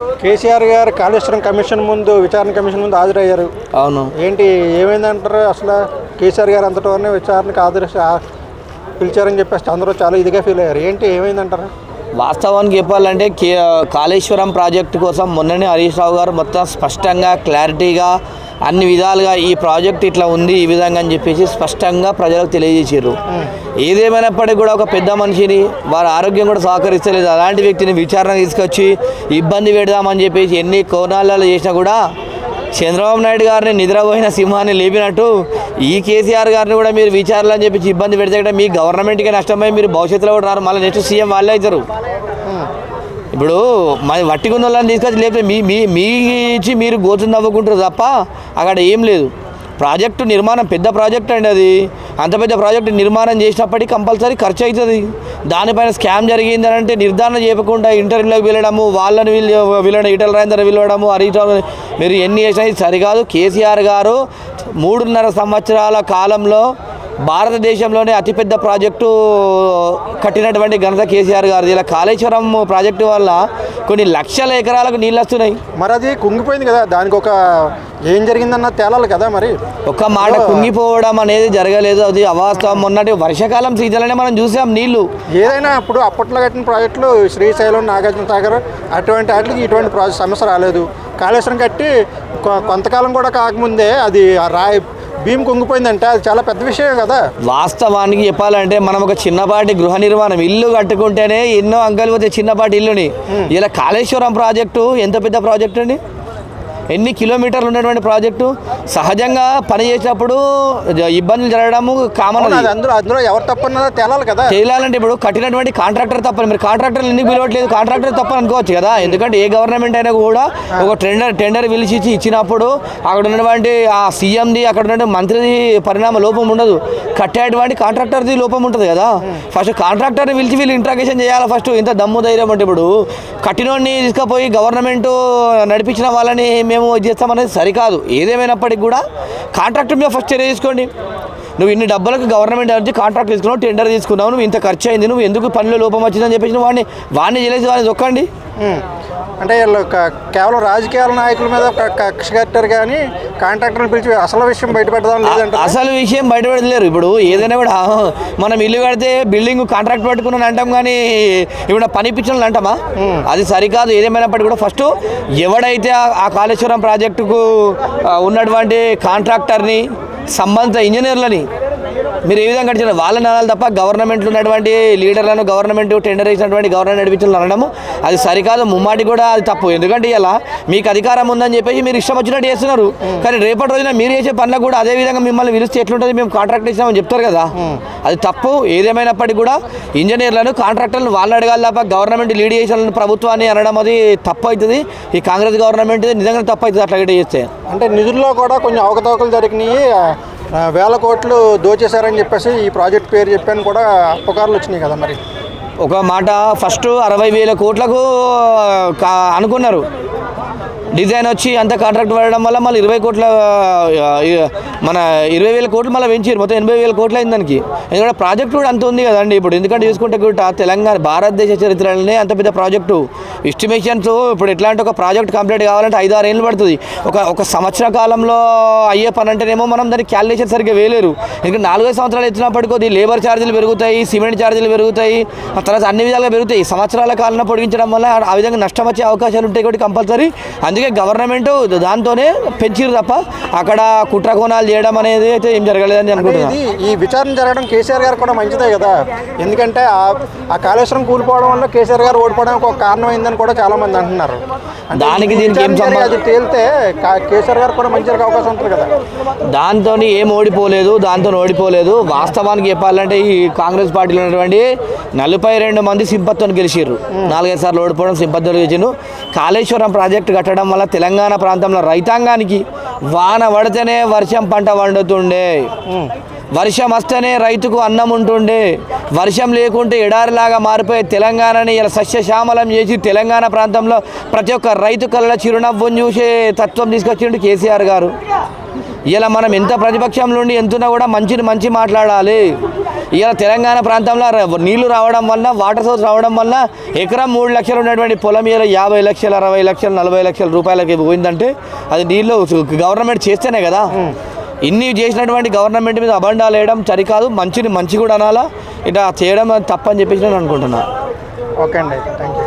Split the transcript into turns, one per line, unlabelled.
కేసీఆర్ గారు కాళేశ్వరం కమిషన్ ముందు విచారణ కమిషన్ ముందు హాజరయ్యారు.
అవును.
ఏంటి ఏమైందంటారు? అసలు కేసీఆర్ గారు అంతటోనే విచారణకు పిలిచారని చెప్పేసి అందరూ చాలా ఇదిగా ఫీల్ అయ్యారు. ఏంటి ఏమైందంటారు?
వాస్తవానికి చెప్పాలంటే కాళేశ్వరం ప్రాజెక్టు కోసం మొన్ననే హరీష్ రావు గారు మొత్తం స్పష్టంగా క్లారిటీగా అన్ని విధాలుగా ఈ ప్రాజెక్ట్ ఇట్లా ఉంది ఈ విధంగా అని చెప్పేసి స్పష్టంగా ప్రజలకు తెలియజేసారు. ఏదేమైనప్పటికీ కూడా ఒక పెద్ద మనిషిని వారి ఆరోగ్యం కూడా సహకరిస్తలేదు, అలాంటి వ్యక్తిని విచారణ తీసుకొచ్చి ఇబ్బంది పెడదామని చెప్పేసి ఎన్ని కోణాలలో చేసినా కూడా చంద్రబాబు నాయుడు గారిని నిద్రపోయిన సింహాన్ని లేపినట్టు ఈ కేసీఆర్ గారిని కూడా మీరు విచారణ అని చెప్పి ఇబ్బంది పెడితే కూడా మీ గవర్నమెంట్కి నష్టమై మీరు భవిష్యత్తులో కూడా రారు, మళ్ళీ నెక్స్ట్ సీఎం వాళ్ళే అవుతారు. ఇప్పుడు మరి వట్టికున్న వాళ్ళని తీసుకొచ్చి లేకపోతే మీ ఇచ్చి మీరు గోతులు నవ్వుకుంటారు తప్ప అక్కడ ఏం లేదు. ప్రాజెక్టు నిర్మాణం పెద్ద ప్రాజెక్ట్ అండి, అది అంత పెద్ద ప్రాజెక్టు నిర్మాణం చేసినప్పటికీ కంపల్సరీ ఖర్చు అవుతుంది. దానిపైన స్కామ్ జరిగిందని అంటే నిర్ధారణ చేయకుండా ఇంటర్వ్యూలోకి వెళ్ళడము, వాళ్ళని వీళ్ళని ఈటల రాజేందర్ పిలవడము, హరీష్ మీరు ఎన్ని చేసినా ఇది సరికాదు. కేసీఆర్ గారు 3.5 సంవత్సరాల కాలంలో భారతదేశంలోనే అతిపెద్ద ప్రాజెక్టు కట్టినటువంటి ఘనత కేసీఆర్ గారు. ఇలా కాళేశ్వరం ప్రాజెక్టు వల్ల కొన్ని లక్షల ఎకరాలకు నీళ్ళు వస్తున్నాయి.
మరి అది కుంగిపోయింది కదా, దానికి ఒక ఏం జరిగిందన్న తేలాలి కదా. మరి
ఒక మాట కుంగిపోవడం అనేది జరగలేదు, అది అవాస్తవం. మొన్నటి వర్షాకాలం సీజన్లోనే మనం చూసాం నీళ్లు.
ఏదైనా ఇప్పుడు అప్పట్లో కట్టిన ప్రాజెక్టులు శ్రీశైలం, నాగార్జున సాగర్ అటువంటి వాటికి ఇటువంటి సమస్య రాలేదు. కాళేశ్వరం కట్టి కొంతకాలం కూడా కాకముందే అది భీమ్ కుంగిపోయిందంటే అది చాలా పెద్ద విషయం కదా.
వాస్తవానికి చెప్పాలంటే మనం ఒక చిన్నపాటి గృహ నిర్మాణం ఇల్లు కట్టుకుంటేనే ఎన్నో అంకెలు పోతే చిన్నపాటి ఇల్లుని, ఇలా కాళేశ్వరం ప్రాజెక్టు ఎంత పెద్ద ప్రాజెక్టు అండి, ఎన్ని కిలోమీటర్లు ఉన్నటువంటి ప్రాజెక్టు. సహజంగా పని చేసేటప్పుడు ఇబ్బందులు జరగడము కామన్.
అందులో ఎవరు తప్పన్నదో తేలాలి కదా.
తేలాలంటే ఇప్పుడు కట్టినటువంటి కాంట్రాక్టర్ తప్పని, మీరు కాంట్రాక్టర్లు ఎందుకు పిలవట్లేదు? కాంట్రాక్టర్ తప్పని అనుకోవచ్చు కదా, ఎందుకంటే ఏ గవర్నమెంట్ అయినా కూడా ఒక టెండర్ పిలిచి ఇచ్చినప్పుడు అక్కడ ఉన్నటువంటి ఆ సీఎంది అక్కడ ఉన్నటువంటి మంత్రిది పరిణామ లోపం ఉండదు, కట్టేటువంటి కాంట్రాక్టర్ది లోపం ఉంటుంది కదా. ఫస్ట్ కాంట్రాక్టర్ని పిలిచి వీళ్ళు ఇంట్రాగేషన్ చేయాలి ఫస్ట్. ఇంత దమ్ము ధైర్యం అంటే ఇప్పుడు కట్టినోడిని తీసుకుపోయి గవర్నమెంట్ నడిపించిన వాళ్ళని మేము చేస్తామనేది సరికాదు. ఏదేమైనప్పటికీ కూడా కాంట్రాక్టర్ మీద ఫస్ట్ చర్య తీసుకోండి. నువ్వు ఇన్ని డబ్బులకు గవర్నమెంట్ నుంచి కాంట్రాక్ట్ తీసుకున్నావు, టెండర్ తీసుకున్నావు, నువ్వు ఇంత ఖర్చు అయింది, నువ్వు ఎందుకు పనిలో లోపం వచ్చిందని చెప్పేసి వాడిని చేసి వాడిని దొక్కండి.
అంటే వీళ్ళు కేవలం రాజకీయాల నాయకుల మీద కక్ష కట్టారు కానీ కాంట్రాక్టర్ని పిలిచి అసలు విషయం బయటపెడదాం లేదంటే
అసలు విషయం బయటపెడతలేరు. ఇప్పుడు ఏదైనా కూడా మనం ఇల్లు కడితే బిల్డింగ్ కాంట్రాక్ట్ పట్టుకుని అంటాం కానీ ఇప్పుడు పని ఇప్పించాలని అంటామా? అది సరికాదు. ఏదేమైనప్పటికీ కూడా ఫస్ట్ ఎవడైతే ఆ కాళేశ్వరం ప్రాజెక్టుకు ఉన్నటువంటి కాంట్రాక్టర్ని, సంబంధిత ఇంజనీర్లని మీరు ఏ విధంగా కట్టించారు వాళ్ళని అనాలి తప్ప గవర్నమెంట్లో ఉన్నటువంటి లీడర్లను, గవర్నమెంట్ టెండర్ వేసినటువంటి గవర్నమెంట్ నడిపించాలని అనడము అది సరికాదు. ముమ్మాటి కూడా అది తప్పు. ఎందుకంటే ఇలా మీకు అధికారం ఉందని చెప్పేసి మీరు ఇష్టం వచ్చినట్టు చేస్తున్నారు, కానీ రేపటి రోజున మీరు చేసే పనులకు కూడా అదే విధంగా మిమ్మల్ని పిలిస్తే ఎట్లుంటుంది, మేము కాంట్రాక్ట్ ఇచ్చినామని చెప్తారు కదా, అది తప్పు. ఏదేమైనప్పటికీ కూడా ఇంజనీర్లను, కాంట్రాక్టర్లను వాళ్ళని అడగాలి తప్ప గవర్నమెంట్ లీడ్ చేసిన ప్రభుత్వాన్ని అనడం అది తప్పు అవుతుంది. ఈ కాంగ్రెస్ గవర్నమెంట్ నిజంగా తప్పు అవుతుంది అట్లా చేస్తే.
అంటే నిధుల్లో కూడా కొంచెం అవకతవకలు జరిగినాయి, వేల కోట్లు దోచేశారని చెప్పేసి ఈ ప్రాజెక్ట్ పేరు చెప్పాను కూడా పుకార్లు వచ్చినాయి కదా. మరి
ఒక మాట ఫస్ట్ 60,000 కోట్లకు అనుకున్నారు, డిజైన్ వచ్చి అంత కాంట్రాక్ట్ పడడం వల్ల మళ్ళీ 20 కోట్ల మన 20,000 కోట్లు మళ్ళీ పెంచారు, మొత్తం 80,000 కోట్లు అయింది దానికి. ఎందుకంటే ప్రాజెక్ట్ కూడా అంత ఉంది కదండి. ఇప్పుడు ఎందుకంటే చూసుకుంటే కూడా తెలంగాణ భారతదేశ చరిత్రలోనే అంత పెద్ద ప్రాజెక్టు ఎస్టిమేషన్స్. ఇప్పుడు ఎట్లాంటి ఒక ప్రాజెక్ట్ కంప్లీట్ కావాలంటే 5-6 ఏళ్ళు పడుతుంది. ఒక సంవత్సర కాలంలో అయ్యే పని అంటేనేమో మనం దానికి క్యాలిక్యులేషన్ సరిగ్గా వేయలేరు. ఎందుకంటే 4-5 సంవత్సరాలు ఇచ్చినప్పటికీ లేబర్ ఛార్జీలు పెరుగుతాయి, సిమెంట్ ఛార్జీలు పెరుగుతాయి, ఆ తర్వాత అన్ని విధాలుగా పెరుగుతాయి. సంవత్సరాల కాలంలో పొడిగించడం వల్ల ఆ విధంగా నష్టం వచ్చే అవకాశాలు ఉంటాయి కాబట్టి కంపల్సరీ. అందుకే గవర్నమెంట్ దాంతోనే పెంచిరు తప్ప అక్కడ కుట్ర కోణాలు చేయడం అనేది అయితే ఏం జరగలేదని అనుకుంటున్నాను.
ఈ విచారణ జరగడం కేసీఆర్ గారు కూడా మంచిదే కదా, ఎందుకంటే ఆ కాళేశ్వరం కూలిపోవడం వల్ల కేసీఆర్ గారు ఓడిపోవడానికి ఒక కారణం అయిందని కూడా చాలా మంది అంటున్నారు.
దానికి దీనికి ఏం సంబంధం?
అది తేలితే కేసీఆర్ గారు కూడా మంచి అవకాశం ఉంటుంది కదా.
దాంతో ఏం ఓడిపోలేదు, దాంతో ఓడిపోలేదు. వాస్తవానికి చెప్పాలంటే ఈ కాంగ్రెస్ పార్టీలో ఉన్నటువంటి 42 మంది సింపత్తో గెలిచారు, 4-5 సార్లు ఓడిపోవడం సింపత్తో గెలిచారు. కాళేశ్వరం ప్రాజెక్టు కట్టడం వల్ల తెలంగాణ ప్రాంతంలో రైతాంగానికి వాన పడితేనే వర్షం పంట వండుతుండే, వర్షం వస్తేనే రైతుకు అన్నం ఉంటుండే, వర్షం లేకుంటే ఎడారిలాగా మారిపోయే తెలంగాణని ఇలా సస్యశ్యామలం చేసి తెలంగాణ ప్రాంతంలో ప్రతి ఒక్క రైతు కళ్ళ చిరునవ్వును చూసే తత్వం తీసుకొచ్చిండు కేసీఆర్ గారు. ఇలా మనం ఎంత ప్రతిపక్షంలో ఉండి ఎంతున్నా కూడా మంచి మాట్లాడాలి. ఇవాళ తెలంగాణ ప్రాంతంలో నీళ్లు రావడం వల్ల వాటర్ సోర్స్ రావడం వల్ల ఎకరం 3 లక్షలు ఉన్నటువంటి పొలం ఇలా 50 లక్షలు 60 లక్షలు 40 లక్షల రూపాయలకి పోయిందంటే అది నీళ్ళు గవర్నమెంట్ చేస్తేనే కదా. ఇన్ని చేసినటువంటి గవర్నమెంట్ మీద అబండాలు వేయడం సరికాదు. మంచి కూడా అనాలా, ఇట్లా చేయడం తప్పని చెప్పేసి నేను అనుకుంటున్నాను.
ఓకే అండి, థ్యాంక్ యూ.